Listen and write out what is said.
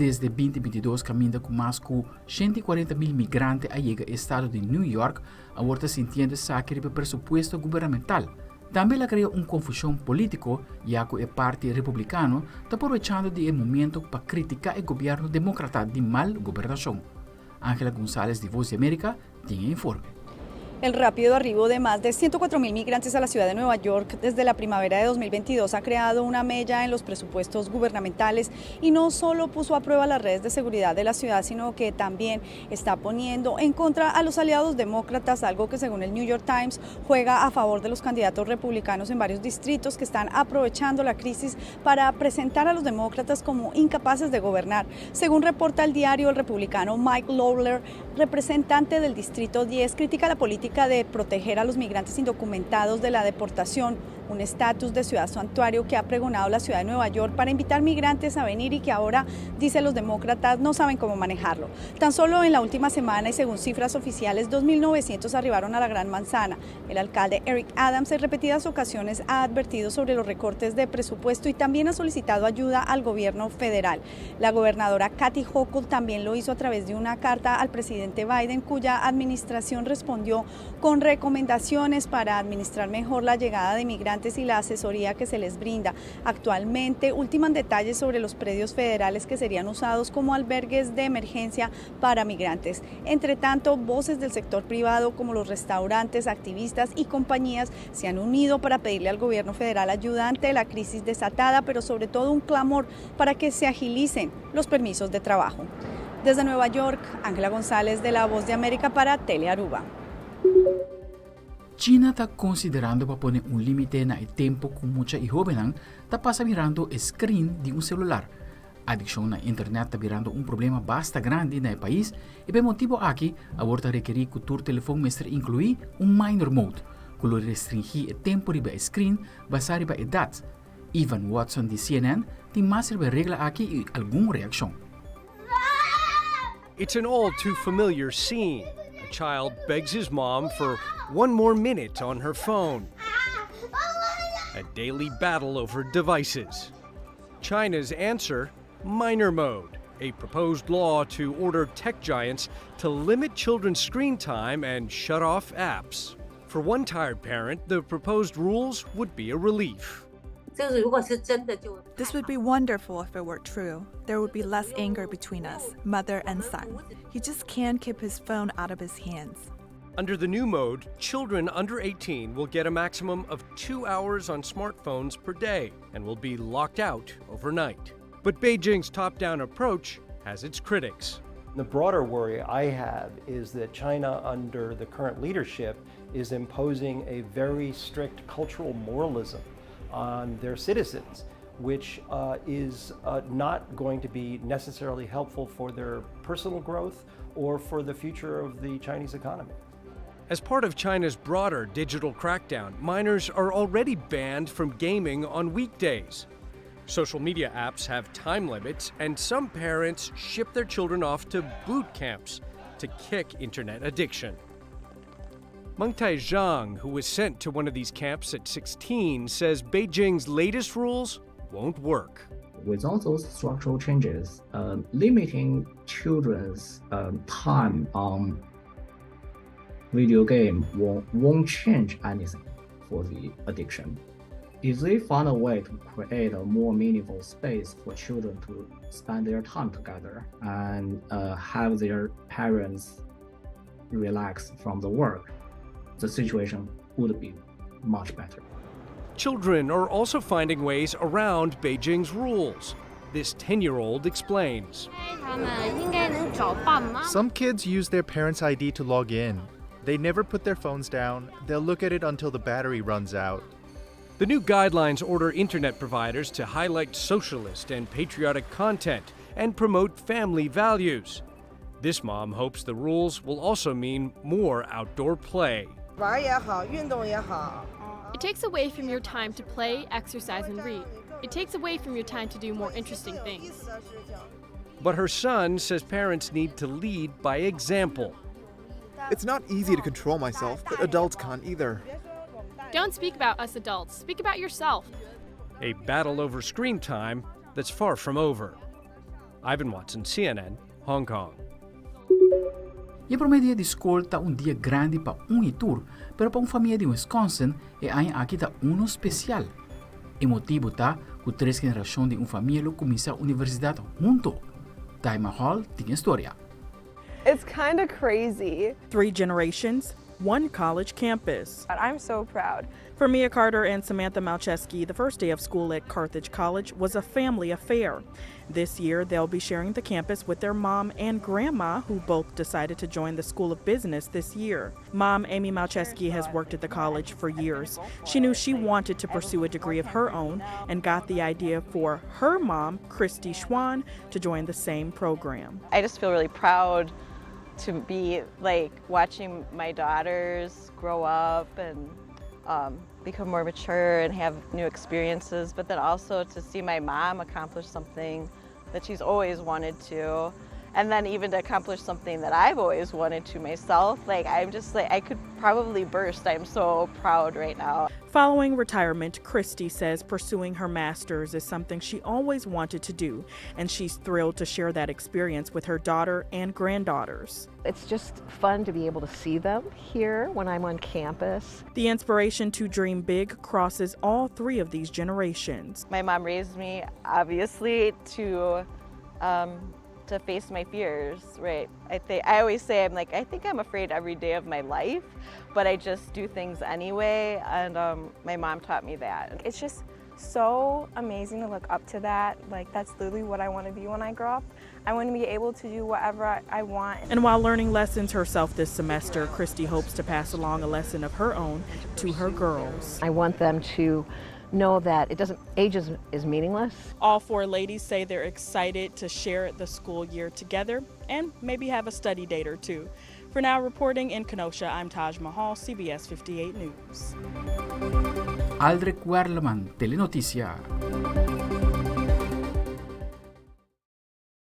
Desde 2022 caminha com mais de 140.000 migrantes a chegar ao estado de New York, agora sintiendo saque de presupuesto gubernamental. Também ela cria confusão político, já que o Partido Republicano está aproveitando o momento para criticar o governo democrata de mal governação. Ángela González de Voz de América tiene informe. El rápido arribo de más de 104.000 migrantes a la ciudad de Nueva York desde la primavera de 2022 ha creado una mella en los presupuestos gubernamentales y no solo puso a prueba las redes de seguridad de la ciudad, sino que también está poniendo en contra a los aliados demócratas, algo que según el New York Times juega a favor de los candidatos republicanos en varios distritos que están aprovechando la crisis para presentar a los demócratas como incapaces de gobernar. Según reporta el diario, el republicano Mike Lawler, representante del Distrito 10, critica la política de proteger a los migrantes indocumentados de la deportación, un estatus de ciudad santuario que ha pregonado la ciudad de Nueva York para invitar migrantes a venir y que ahora, dicen los demócratas, no saben cómo manejarlo. Tan solo en la última semana y según cifras oficiales, 2.900 arribaron a la Gran Manzana. El alcalde Eric Adams en repetidas ocasiones ha advertido sobre los recortes de presupuesto y también ha solicitado ayuda al gobierno federal. La gobernadora Kathy Hochul también lo hizo a través de una carta al presidente Biden, cuya administración respondió con recomendaciones para administrar mejor la llegada de migrantes y la asesoría que se les brinda. Actualmente ultiman detalles sobre los predios federales que serían usados como albergues de emergencia para migrantes. Entre tanto, voces del sector privado como los restaurantes, activistas y compañías se han unido para pedirle al gobierno federal ayuda ante la crisis desatada, pero sobre todo un clamor para que se agilicen los permisos de trabajo. Desde Nueva York, Ángela González de La Voz de América para Telearuba. China está considerando para poner límite no tempo com mucha e hobenan está passa virando o screen de celular. Addicion na internet está virando problema bastante grande no país e por motivo aqui, agora requerir que o telefone mestre incluir minor mode, que lo restringir o tempo de screen basado na idade. Ivan Watson de CNN tem mais sobre regla aqui e alguma reação. It's an all too familiar scene. A child begs his mom for one more minute on her phone. A daily battle over devices. China's answer, minor mode, a proposed law to order tech giants to limit children's screen time and shut off apps. For one tired parent, the proposed rules would be a relief. This would be wonderful if it were true. There would be less anger between us, mother and son. He just can't keep his phone out of his hands. Under the new mode, children under 18 will get a maximum of 2 hours on smartphones per day and will be locked out overnight. But Beijing's top-down approach has its critics. The broader worry I have is that China, under the current leadership, is imposing a very strict cultural moralism on their citizens, which is not going to be necessarily helpful for their personal growth or for the future of the Chinese economy. As part of China's broader digital crackdown, minors are already banned from gaming on weekdays. Social media apps have time limits, and some parents ship their children off to boot camps to kick internet addiction. Mengtai Zhang, who was sent to one of these camps at 16, says Beijing's latest rules won't work. Without those structural changes, limiting children's time on video game won't change anything for the addiction. If they find a way to create a more meaningful space for children to spend their time together and have their parents relax from the work, the situation would be much better. Children are also finding ways around Beijing's rules. This 10-year-old explains. Some kids use their parents' ID to log in. They never put their phones down. They'll look at it until the battery runs out. The new guidelines order internet providers to highlight socialist and patriotic content and promote family values. This mom hopes the rules will also mean more outdoor play. It takes away from your time to play, exercise, and read. It takes away from your time to do more interesting things. But her son says parents need to lead by example. It's not easy to control myself, but adults can't either. Don't speak about us adults. Speak about yourself. A battle over screen time that's far from over. Ivan Watson, CNN, Hong Kong. E a promedia de escola tá dia grande para tour, pero para família de Wisconsin aqui tá especial. E motivo tá que 3 gerações de família começa a universidade junto. Time Hall tem história. It's kind of crazy. 3 generations, 1 college campus. I'm so proud. For Mia Carter and Samantha Malcheski, the first day of school at Carthage College was a family affair. This year, they'll be sharing the campus with their mom and grandma, who both decided to join the School of Business this year. Mom, Amy Malcheski, has worked at the college for years. She knew she wanted to pursue a degree of her own and got the idea for her mom, Christy Schwan, to join the same program. I just feel really proud to be watching my daughters grow up and become more mature and have new experiences, but then also to see my mom accomplish something that she's always wanted to, and then even to accomplish something that I've always wanted to myself. I'm just I could probably burst. I'm so proud right now. Following retirement, Christy says pursuing her master's is something she always wanted to do, and she's thrilled to share that experience with her daughter and granddaughters. It's just fun to be able to see them here when I'm on campus. The inspiration to dream big crosses all 3 of these generations. My mom raised me, obviously, to face my fears, right? I always say I think I'm afraid every day of my life, but I just do things anyway, and my mom taught me that. It's just so amazing to look up to that. That's literally what I want to be when I grow up. I want to be able to do whatever I want. And while learning lessons herself this semester, Christy hopes to pass along a lesson of her own to her girls. I want them to know that age is meaningless. All 4 ladies say they're excited to share the school year together and maybe have a study date or 2. For now, reporting in Kenosha, I'm Taj Mahal, CBS 58 News. Aldric Werleman, Telenoticia.